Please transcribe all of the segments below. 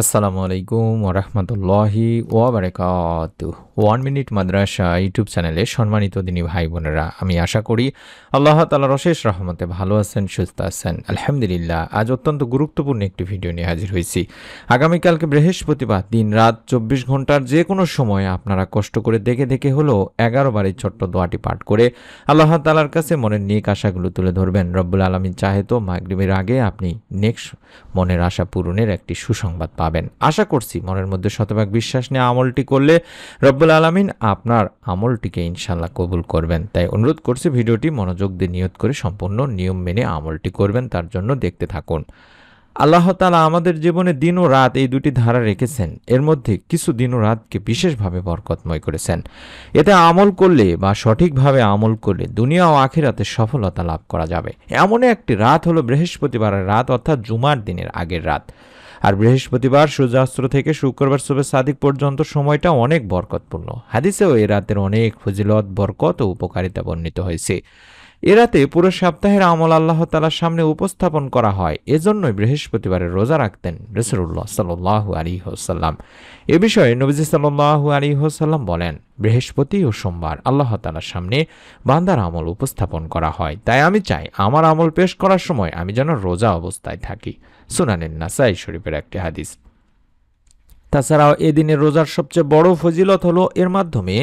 আসসালামু আলাইকুম ওরহমতুল্লাহি ওয়াবারাকাতুহু। 1 মিনিট মাদ্রাসা ইউটিউব চ্যানেলে সম্মানিত দিনী ভাই বোনেরা, আমি আশা করি আল্লাহ তাআলার অশেষ রহমতে ভালো আছেন, সুস্থ আছেন। আলহামদুলিল্লাহ। আজ অত্যন্ত গুরুত্বপূর্ণ একটি ভিডিও নিয়ে হাজির হয়েছি। আগামীকালকে বৃহস্পতিবার দিন রাত 24 ঘন্টার যে কোনো সময় আপনারা কষ্ট করে দেখে দেখে হলেও 11 বার এই ছোট্ট দোয়াটি পাঠ করে আল্লাহ তাআলার কাছে মনের নেক আশাগুলো তুলে ধরবেন। রব্বুল আলামিন চাহে তো মাগরিবের আগে আপনি নেক্সট মনের আশা পূরণের একটি সুসংবাদ পাবেন। আশা করছি মনের মধ্যে শতভাগ বিশ্বাস নিয়ে আমলটি করলে রব্বুল আলামিন আপনার আমলটিকে ইনশাল্লাহ কবুল করবেন। তাই অনুরোধ করছি ভিডিওটি মনোযোগ দিয়ে নিয়ত করে সম্পূর্ণ নিয়ম মেনে আমলটি করবেন, তার জন্য দেখতে থাকুন। আল্লাহ তাআলা আমাদের জীবনে দিন ও রাত এই দুটি ধারা রেখেছেন। এর মধ্যে কিছু দিন ও রাতকে বিশেষভাবে বরকতময় করেছেন। এতে আমল করলে বা সঠিকভাবে আমল করলে দুনিয়া ও আখিরাতে সফলতা লাভ করা যাবে। এমন একটি রাত হলো বৃহস্পতিবারের রাত, অর্থাৎ জুমার দিনের আগের রাত। আর বৃহস্পতিবার সূর্যাস্ত থেকে শুক্রবার সুবহ সাদিক পর্যন্ত সময়টা অনেক বরকতপূর্ণ। হাদিসেও এ রাতের অনেক ফজিলত, বরকত ও উপকারিতা বর্ণিত হয়েছে। এ রাতে পুরো সপ্তাহের আমল আল্লাহ তাআলার সামনে উপস্থাপন করা হয়। এজন্যই বৃহস্পতিবারে রোজা রাখতেন রাসূলুল্লাহ সাল্লাল্লাহু আলাইহি ওয়াসাল্লাম। এ বিষয়ে নবীজি সাল্লাল্লাহু আলাইহি ওয়াসাল্লাম বলেন, বৃহস্পতি ও সোমবার আল্লাহ তাআলার সামনে বান্দার আমল উপস্থাপন করা হয়। তাই আমি চাই আমার আমল পেশ করার সময় আমি যেন রোজা অবস্থায় থাকি। সুনানুন নাসাই শরীফের একটি হাদিস। তাছাড়াও এ দিনের রোজার সবচেয়ে বড় ফজিলত হলো এর মাধ্যমে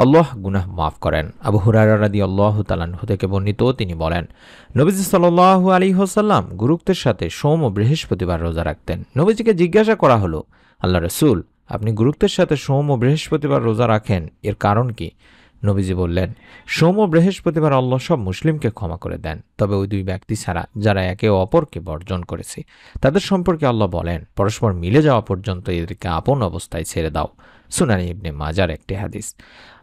আল্লাহ গুনাহ মাফ করেন। আবু হুরায়রা রাদিয়াল্লাহু তাআলা আনহু থেকে বর্ণিত, তিনি বলেন, নবীজি সাল্লাল্লাহু আলাইহি ওয়াসাল্লাম গুরুত্বের সাথে সোম ও বৃহস্পতিবার রোজা রাখতেন। নবীজিকে জিজ্ঞাসা করা হলো, আল্লাহ রাসূল, আপনি গুরুত্বের সাথে সোম ও বৃহস্পতিবার রোজা রাখেন, এর কারণ কি? নবীজি বললেন, সোম ও বৃহস্পতিবার আল্লাহ সব মুসলিমকে ক্ষমা করে দেন, তবে ওই দুই ব্যক্তি ছাড়া যারা একে অপরকে বর্জন করেছে তাদের সম্পর্কে আল্লাহ বলেন, পরস্পর মিলে যাওয়া পর্যন্ত এদেরকে আপন অবস্থায় ছেড়ে দাও। সুনানি ইবনে মাজার একটি হাদিস।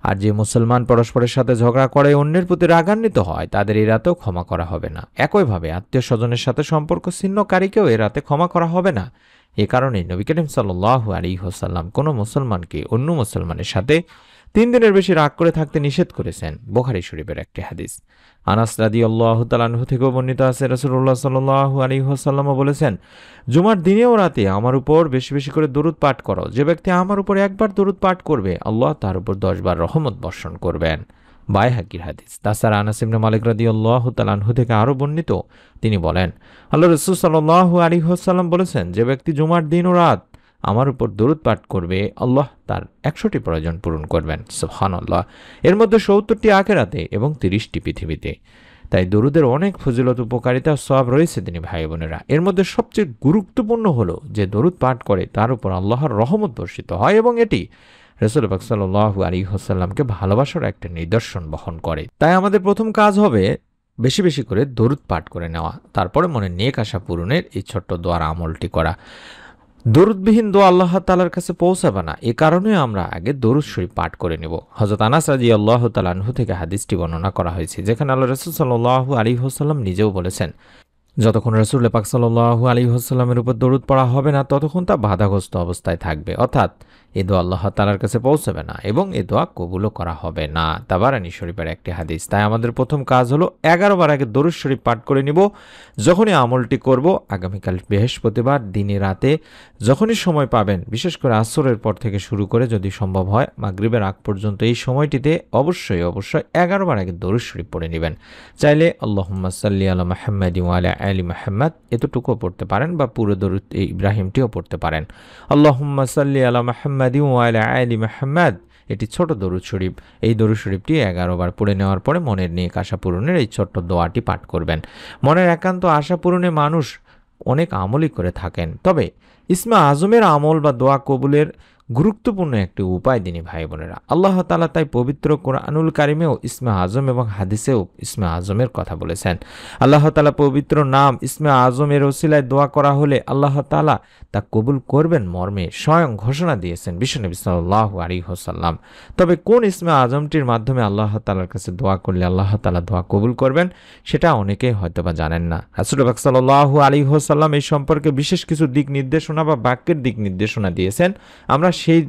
আর যে মুসলমান পরস্পরের সাথে ঝগড়া করে অন্যের প্রতি রাগান্বিত হয় তাদের এই রাতেও ক্ষমা করা হবে না। একইভাবে আত্মীয় স্বজনের সাথে সম্পর্ক ছিন্নকারীকেও এ রাতে ক্ষমা করা হবে না। এ কারণে নবী করিম সাল্লাল্লাহু আলাইহি ওয়াসাল্লাম কোনো মুসলমানকে অন্য মুসলমানের সাথে 3 দিনের বেশি রাগ করে থাকতে নিষেধ করেছেন। বুখারী শরীফের একটি হাদিস। আনাস রাদিয়াল্লাহু তাআলা আনহু থেকে বর্ণিত আছে, রাসূলুল্লাহ সাল্লাল্লাহু আলাইহি ওয়াসাল্লাম বলেছেন, জুমার দিনে ও রাতে আমার উপর বেশি বেশি করে দরুদ পাঠ করো। যে ব্যক্তি আমার উপর একবার দরুদ পাঠ করবে আল্লাহ তার উপর 10 বার রহমত বর্ষণ করবেন। বাইহাকির হাদিস। তাছাড়া আনাস ইবনে মালিক রাদিয়াল্লাহু তাআলা আনহু থেকে আরো বর্ণিত, তিনি বলেন, আল্লাহ রাসূল সাল্লাল্লাহু আলাইহি ওয়াসাল্লাম বলেছেন, যে ব্যক্তি জুমার দিন ও রাত আমার উপর দরুদ পাঠ করবে আল্লাহ তার 100টি প্রয়োজন পূরণ করবেন। সুবহানাল্লাহ। এর মধ্যে 70টি আখিরাতে এবং 30টি পৃথিবীতে। তাই দরুদের অনেক ফজিলত, উপকারিতা, সওয়াব রয়েছে তিনি ভাই বোনেরা। এর মধ্যে সবচেয়ে গুরুত্বপূর্ণ হলো যে দরুদ পাঠ করে তার উপর আল্লাহর রহমত বর্ষিত হয় এবং এটি রাসূল পাক সাল্লাল্লাহু আলাইহি ওয়াসাল্লামকে ভালোবাসার একটা নিদর্শন বহন করে। তাই আমাদের প্রথম কাজ হবে বেশি বেশি করে দরুদ পাঠ করে নেওয়া, তারপরে মনে নেক আশা পূরণের এই ছোট্ট দোয়ার আমলটি করা। দরুদবিহীন দোয়া আল্লাহ তাআলার কাছে পৌঁছাবে না। এ কারণে আমরা আগে দরুদ শরীফ পাঠ করে নেব। হযরত আনাস রাদিয়াল্লাহু তাআলা আনহু থেকে হাদিসটি বর্ণনা করা হয়েছে, যেখানে আল্লাহ রাসূল সাল্লাল্লাহু আলাইহি ওয়াসাল্লাম নিজেও বলেছেন, যতক্ষণ রাসূল পাক সাল্লাল্লাহু আলাইহি ওয়াসাল্লামের উপর দরুদ পড়া হবে না ততক্ষণ তা বাধাগ্রস্ত অবস্থায় থাকবে, অর্থাৎ এ দোয়া আল্লাহ তাআলার কাছে পৌঁছাবে না এবং এ দোয়া কবুলও করা হবে না। তাবারানী শরীফের একটি হাদিস। তাই আমাদের প্রথম কাজ হলো 11 বার আগে দরুদ শরীফ পাঠ করে নিব। যখনই আমলটি করব আগামীকাল বৃহস্পতিবার দিনে রাতে যখনই সময় পাবেন, বিশেষ করে আসরের পর থেকে শুরু করে যদি সম্ভব হয় মাগরিবের আগ পর্যন্ত এই সময়টিতে অবশ্যই 11 বার আগে দরুদ শরীফ পড়ে নেবেন। চাইলে আল্লাহুম্মা সাল্লি আলা মুহাম্মাদি ওয়া আলা আলি মুহাম্মাদ এতটুকুও পড়তে পারেন বা পুরো দরুদ ইব্রাহিমটিও পড়তে পারেন। আল্লাহুম্মা সাল্লি আলা মুহাম্মাদি ওয়া আলা আলি মুহাম্মাদ এটি ছোট দরুদ শরীফ। এই দরুদ শরীফটি 11 বার পড়ে নেওয়ার পরে মনের নেক আশা পূরণের এই ছোট্ট দোয়াটি পাঠ করবেন। মনের একান্ত আশা পূরণে মানুষ অনেক আমলই করে থাকেন, তবে ইসমে আজমের আমল বা দোয়া কবুলের গুরুত্বপূর্ণ একটি উপায় দিনী ভাই বোনেরা। আল্লাহ তাআলা তাই পবিত্র কোরআনুল কারিমেও ইসমে আজম এবং হাদিসেও ইসমে আজমের কথা বলেছেন। আল্লাহ তাআলা পবিত্র নাম ইসমে আজমের ওসিলায় দোয়া করা হলে আল্লাহ তাআলা তা কবুল করবেন মর্মে স্বয়ং ঘোষণা দিয়েছেন বিশ্বনবী সাল্লাল্লাহু আলাইহি ওয়াসাল্লাম। তবে কোন ইসমে আজমটির মাধ্যমে আল্লাহ তাআলার কাছে দোয়া করলে আল্লাহ তাআলা দোয়া কবুল করবেন সেটা অনেকেই হয়তোবা জানেন না। রাসূল পাক সাল্লাল্লাহু আলাইহি ওয়াসাল্লাম এই সম্পর্কে বিশেষ কিছু দিক নির্দেশনা বা বাক্যের দিক নির্দেশনা দিয়েছেন। আমরা সেই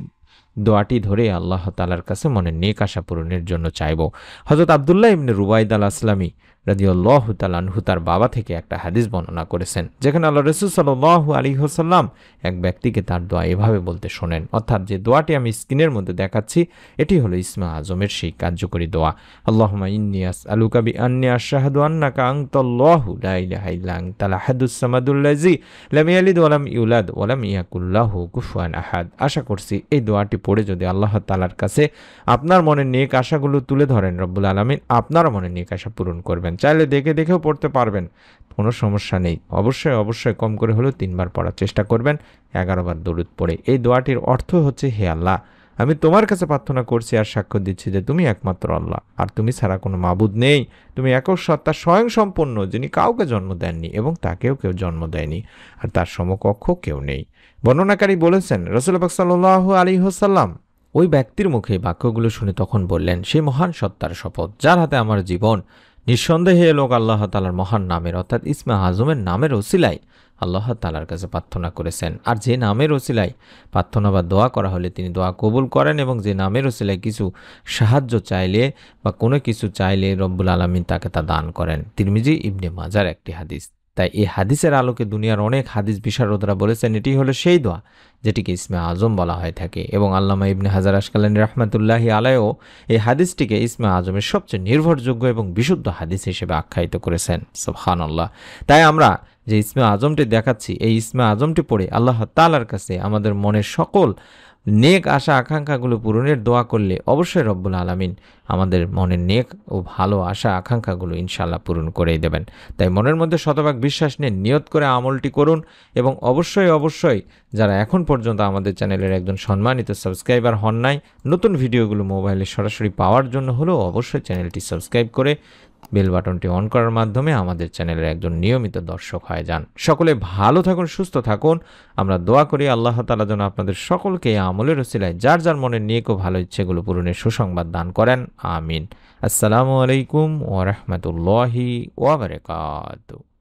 দোয়াটি ধরে আল্লাহ তাআলার কাছে মনের নেক আশা পূরণের জন্য চাইব। হযরত আব্দুল্লাহ ইবনে রুবাইদ আল আসলামী রাদিয়াল্লাহু তাআলা আনহু তার বাবা থেকে একটা হাদিস বর্ণনা করেছেন, যেখানে আল্লাহ রাসূল সাল্লাল্লাহু আলাইহি ওয়াসাল্লাম এক ব্যক্তিকে তার দোয়া এভাবে বলতে শোনেন। অর্থাৎ যে দোয়াটি আমি স্ক্রিনের মধ্যে দেখাচ্ছি এটি হলো ইসমে আজমের সেই কার্যকরী দোয়া। আল্লাহুম্মা ইন্নী আসআলুকা বিআন্নী আশহাদু আন্নাকা আনতাল্লাহু লা ইলাহা ইল্লা আনতাল আহাদুস সামাদুল্লাযী লাম ইয়ালিদ ওয়া লাম ইউলাদ ওয়া লাম ইয়াকুল লাহু কুফুয়ান আহাদ। আশা করছি এই দোয়াটি পড়ে যদি আল্লাহ তাআলার কাছে আপনার মনের নেক আশাগুলো তুলে ধরেন, রব্বুল আলামিন আপনার মনের নেক আশা পূরণ করবেন। চাইলে দেখে দেখেও পড়তে পারবেন, কোনো সমস্যা নেই। অবশ্যই কম করে হলেও 3 বার পড়ার চেষ্টা করবেন, 11 বার দরুদ পড়ে। এই দোয়াটির অর্থ হচ্ছে, হে আল্লাহ, আমি তোমার কাছে প্রার্থনা করছি আর সাক্ষ্য দিচ্ছি যে তুমি একমাত্র আল্লাহ, আর তুমি ছাড়া কোনো মাবুদ নেই। তুমি একক সত্তা, স্বয়ং সম্পন্ন, যিনি কাউকে জন্ম দেননি এবং তাকেও কেউ জন্ম দেয়নি, আর তার সমকক্ষ কেউ নেই। বর্ণনাকারী বলেছেন, রাসূল পাক সাল্লাল্লাহু আলাইহি ওয়াসাল্লাম ওই ব্যক্তির মুখে বাক্যগুলো শুনে তখন বললেন, সেই মহান সত্তার শপথ যার হাতে আমার জীবন, নিঃসন্দেহে লোক আল্লাহ তাআলার মহান নামের অর্থাৎ ইসমে আজমের নামের ওসিলায় আল্লাহ তাআলার কাছে প্রার্থনা করেছেন। আর যে নামের ওসিলায় প্রার্থনা বা দোয়া করা হলে তিনি দোয়া কবুল করেন, এবং যে নামের ওসিলায় কিছু সাহায্য চাইলে বা কোনো কিছু চাইলে রব্বুল আলামিন তাকে তা দান করেন। তিরমিজি ইবনে মাজার একটি হাদিস। তাই এই হাদিসের আলোকে দুনিয়ার অনেক হাদিস বিশারদরা বলেছেন এটি হলো সেই দোয়া যেটিকে ইসমে আজম বলা হয়ে থাকে, এবং আল্লামা ইবনে হাজার আসকালানী রাহমাতুল্লাহি আলাইহিও এই হাদিসটিকে ইসমে আজমের সবচেয়ে নির্ভরযোগ্য এবং বিশুদ্ধ হাদিস হিসেবে আখ্যায়িত করেছেন। সুবহানাল্লাহ। তাই আমরা যে ইসমে আজমটি দেখাচ্ছি, এই ইসমে আজমটি পড়ে আল্লাহ তাআলার কাছে আমাদের মনের সকল নেক আশা আকাঙ্ক্ষাগুলো পূরণের দোয়া করলে অবশ্যই রব্বুল আলামিন আমাদের মনের নেক ও ভালো আশা আকাঙ্ক্ষাগুলো ইনশাআল্লাহ পূরণ করেই দেবেন। তাই মনের মধ্যে শতভাগ বিশ্বাস নিয়ে নিয়ত করে আমলটি করুন, এবং অবশ্যই যারা এখন পর্যন্ত আমাদের চ্যানেলের একজন সম্মানিত সাবস্ক্রাইবার হন নাই, নতুন ভিডিওগুলো মোবাইলে সরাসরি পাওয়ার জন্য হলেও অবশ্যই চ্যানেলটি সাবস্ক্রাইব করে বেল বাটনটি অন করার মাধ্যমে আমাদের চ্যানেলের একজন নিয়মিত দর্শক হয়ে যান। সকলে ভালো থাকুন, সুস্থ থাকুন। আমরা দোয়া করি আল্লাহ তাআলা যেন আপনাদের সকলকে আমলের ওসিলায় যার যার মনের নেক ও ভালো ইচ্ছেগুলো পূরণের সুসংবাদ দান করেন। আমিন। আসসালামু আলাইকুম ওয়া রাহমাতুল্লাহি ওয়া বারাকাতুহু।